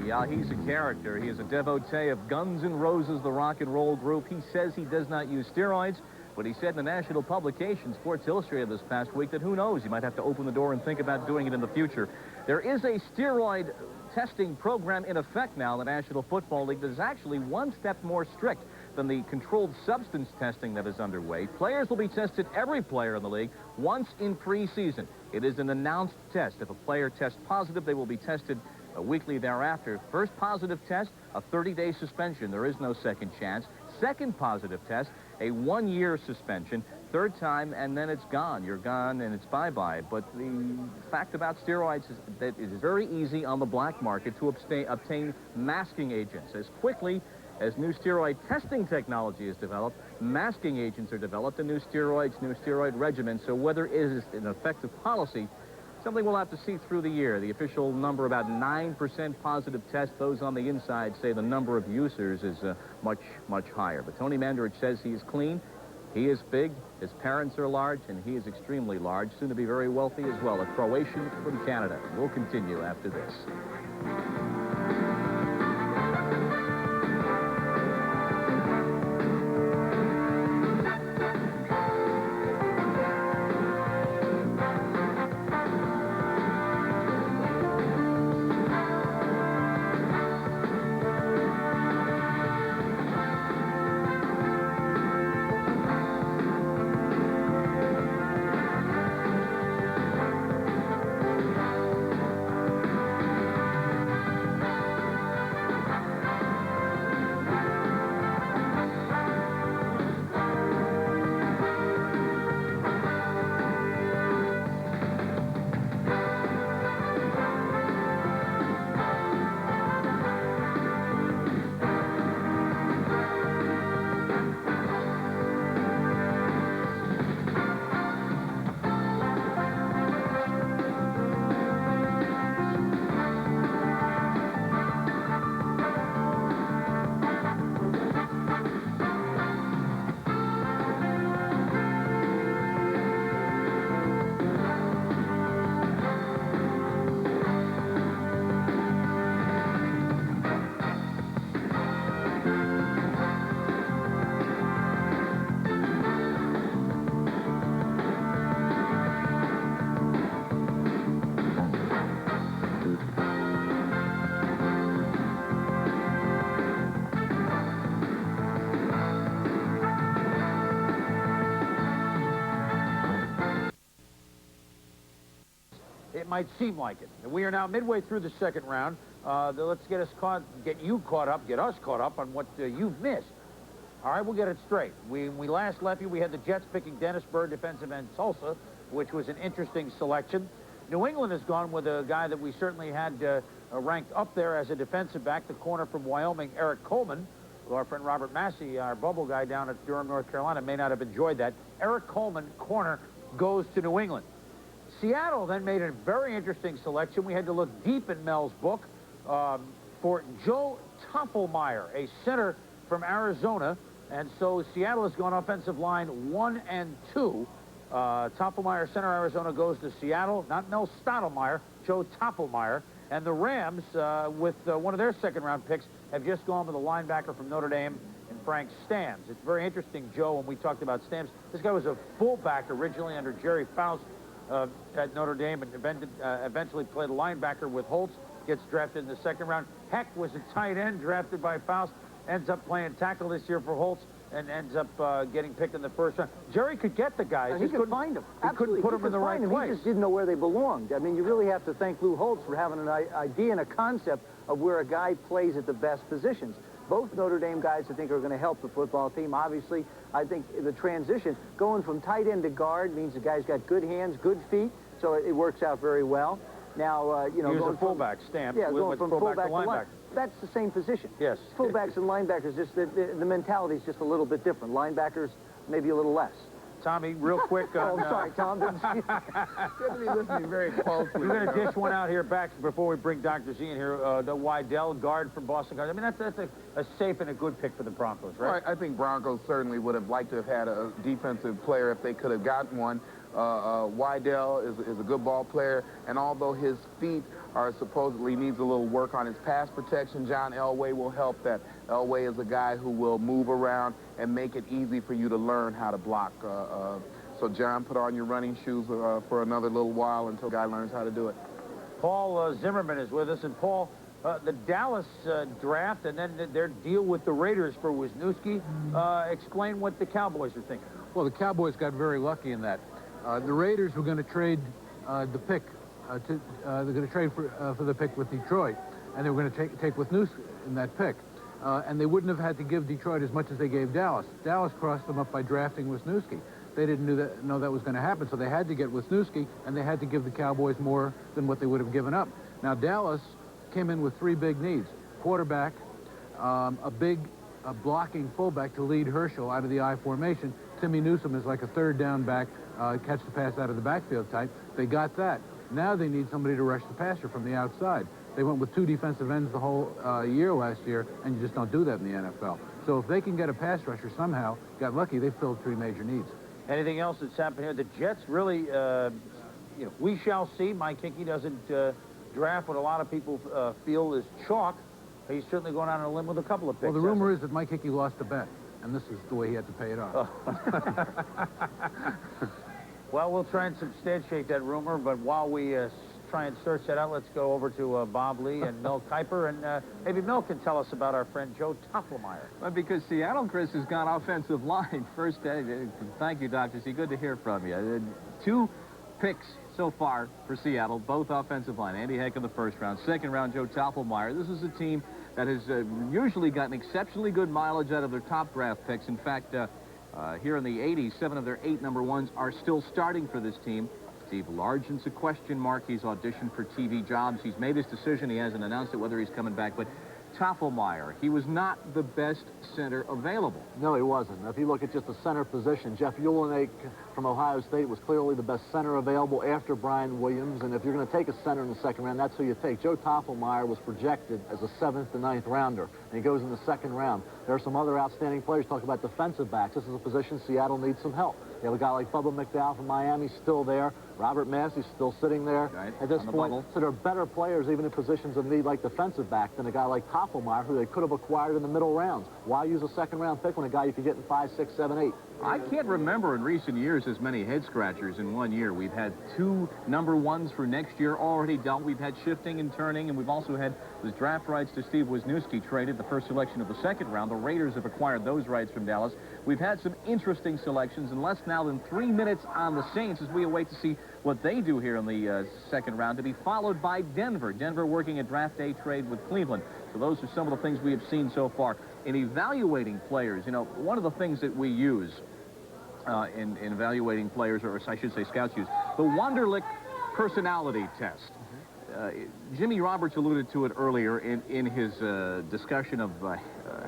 Yeah, he's a character. He is a devotee of Guns N' Roses, the rock and roll group. He says he does not use steroids, but he said in the national publication, Sports Illustrated, this past week, that who knows, he might have to open the door and think about doing it in the future. There is a steroid testing program in effect now in the National Football League that is actually one step more strict than the controlled substance testing that is underway. Players will be tested, every player in the league, once in preseason. It is an announced test. If a player tests positive, they will be tested weekly thereafter. First positive test, a 30-day suspension. There is no second chance. Second positive test, a 1-year suspension. Third time, and then it's gone. You're gone, and it's bye-bye. But the fact about steroids is that it is very easy on the black market to obtain masking agents. As quickly as new steroid testing technology is developed, masking agents are developed, and new steroid regimens. So whether it is an effective policy, something we'll have to see through the year. The official number, about 9% positive test. Those on the inside say the number of users is much, much higher. But Tony Mandarich says he is clean. He is big. His parents are large, and he is extremely large, soon to be very wealthy as well. A Croatian from Canada. We'll continue after this. It might seem like it. And we are now midway through the second round. Let's get us get you caught up, get us caught up on what you've missed. All right, we'll get it straight. When we last left you, we had the Jets picking Dennis Byrd, defensive end Tulsa, which was an interesting selection. New England has gone with a guy that we certainly had ranked up there as a defensive back, the corner from Wyoming, Eric Coleman. Well, our friend Robert Massey, our bubble guy down at Durham, North Carolina, may not have enjoyed that. Eric Coleman, corner, goes to New England. Seattle then made a very interesting selection. We had to look deep in Mel's book for Joe Toppelmeyer, a center from Arizona. And so Seattle has gone offensive line 1 and 2. Toppelmeyer, center Arizona, goes to Seattle. Not Mel Stottlemyre, Joe Toppelmeyer. And the Rams, with one of their second-round picks, have just gone with a linebacker from Notre Dame and Frank Stamms. It's very interesting, Joe, when we talked about Stamms. This guy was a fullback originally under Jerry Faust at Notre Dame, and eventually played a linebacker with Holtz, gets drafted in the second round. Heck was a tight end drafted by Faust, ends up playing tackle this year for Holtz, and ends up getting picked in the first round. Jerry could get the guys. He could find them. He couldn't put them in the right place. He just didn't know where they belonged. I mean, you really have to thank Lou Holtz for having an idea and a concept of where a guy plays at the best positions. Both Notre Dame guys, I think, are going to help the football team. Obviously, I think the transition, going from tight end to guard, means the guy's got good hands, good feet, so it works out very well. Now, you know, he was a fullback, Stamp. Yeah, going from fullback to linebacker. That's the same position. Yes. Fullbacks and linebackers, just the mentality is just a little bit different. Linebackers, maybe a little less. Tommy, real quick. Oh, I'm sorry, Tom. You're listening very closely. We're going to dish one out here back before we bring Dr. Z in here. The Wydell, guard from Boston College. I mean, that's a safe and a good pick for the Broncos, right? I think Broncos certainly would have liked to have had a defensive player if they could have gotten one. Wydell is a good ball player, and although his feet are supposedly needs a little work on his pass protection, John Elway will help that. Elway is a guy who will move around and make it easy for you to learn how to block. So John, put on your running shoes for another little while until the guy learns how to do it. Paul Zimmerman is with us, and Paul, the Dallas draft and then their deal with the Raiders for Wisniewski, explain what the Cowboys are thinking. Well, the Cowboys got very lucky in that. The Raiders were going to trade the pick. They're going to trade for the pick with Detroit, and they were going to take Wisniewski in that pick. And they wouldn't have had to give Detroit as much as they gave Dallas. Dallas crossed them up by drafting Wisniewski. They didn't know that was going to happen, so they had to get Wisniewski, and they had to give the Cowboys more than what they would have given up. Now, Dallas came in with 3 big needs: quarterback, a big blocking fullback to lead Herschel out of the I formation. Timmy Newsome is like a third down back, catch the pass out of the backfield type. They got that. Now they need somebody to rush the passer from the outside. They went with 2 defensive ends the whole year last year, and you just don't do that in the NFL. So if they can get a pass rusher somehow, got lucky, they filled 3 major needs. Anything else that's happened here? The Jets really, we shall see. Mike Hickey doesn't draft what a lot of people feel is chalk. He's certainly going out on a limb with a couple of picks. Well, the rumor is that Mike Hickey lost a bet, and this is the way he had to pay it off. Well, we'll try and substantiate that rumor, but while we try and search that out, let's go over to Bob Lee and Mel Kiper, and maybe Mel can tell us about our friend Joe Tofflemeyer. Well, because Seattle, Chris, has got offensive line. First, thank you, Dr. C. Good to hear from you. 2 picks so far for Seattle, both offensive line. Andy Heck in the first round. Second round, Joe Tofflemeyer. This is a team that has usually gotten exceptionally good mileage out of their top draft picks. In fact, here in the 80s, 7 of their 8 number 1s are still starting for this team. Steve Largent's a question mark. He's auditioned for TV jobs. He's made his decision. He hasn't announced it whether he's coming back. But Tofflemeyer, he was not the best center available. No, he wasn't. If you look at just the center position, Jeff Uhlenake from Ohio State was clearly the best center available after Brian Williams. And if you're going to take a center in the second round, that's who you take. Joe Tofflemeyer was projected as a 7th to 9th rounder, and he goes in the second round. There are some other outstanding players. Talk about defensive backs. This is a position Seattle needs some help. You have a guy like Bubba McDowell from Miami still there. Robert Massey's still sitting there at this point. So there are better players even in positions of need like defensive back than a guy like Tofflemeyer, who they could have acquired in the middle rounds. Why use a second-round pick when a guy you could get in 5, 6, 7, 8? I can't remember in recent years as many head-scratchers in one year. We've had 2 number 1s for next year already dealt. We've had shifting and turning, and we've also had the draft rights to Steve Wisniewski traded, the first selection of the second round. The Raiders have acquired those rights from Dallas. We've had some interesting selections in less now than 3 minutes on the Saints as we await to see what they do here in the second round, to be followed by Denver. Denver working a draft day trade with Cleveland. So those are some of the things we have seen so far. In evaluating players, you know, one of the things that we use in evaluating players, or I should say scouts use, the Wonderlic personality test. Jimmy Roberts alluded to it earlier in his discussion of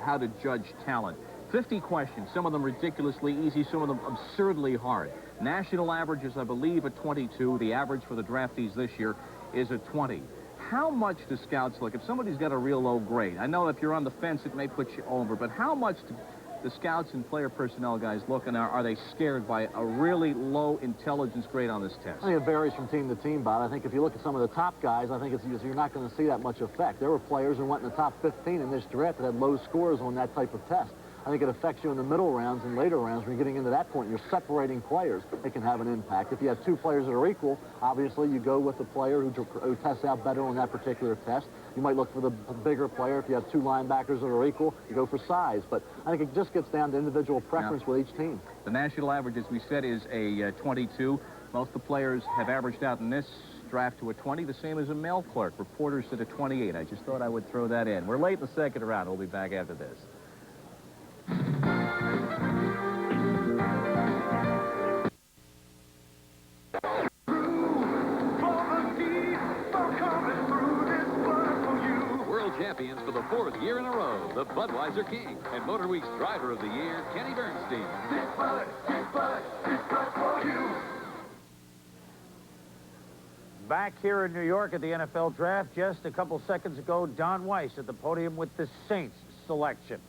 how to judge talent. 50 questions, some of them ridiculously easy, some of them absurdly hard. National average is, I believe, a 22. The average for the draftees this year is a 20. How much do scouts look? If somebody's got a real low grade, I know if you're on the fence, it may put you over, but how much do the scouts and player personnel guys look, and are they scared by a really low intelligence grade on this test? I think it varies from team to team, Bob. I think if you look at some of the top guys, I think you're not going to see that much effect. There were players who went in the top 15 in this draft that had low scores on that type of test. I think it affects you in the middle rounds and later rounds. When you're getting into that point, you're separating players. It can have an impact. If you have 2 players that are equal, obviously you go with the player who tests out better on that particular test. You might look for the bigger player. If you have 2 linebackers that are equal, you go for size. But I think it just gets down to individual preference with each team. The national average, as we said, is a 22. Most of the players have averaged out in this draft to a 20, the same as a mail clerk. Reporters said a 28. I just thought I would throw that in. We're late in the second round. We'll be back after this. World champions for the 4th year in a row, the Budweiser King, and Motor Week's Driver of the Year, Kenny Bernstein. Back here in New York at the NFL Draft, just a couple seconds ago, Don Weiss at the podium with the Saints selection.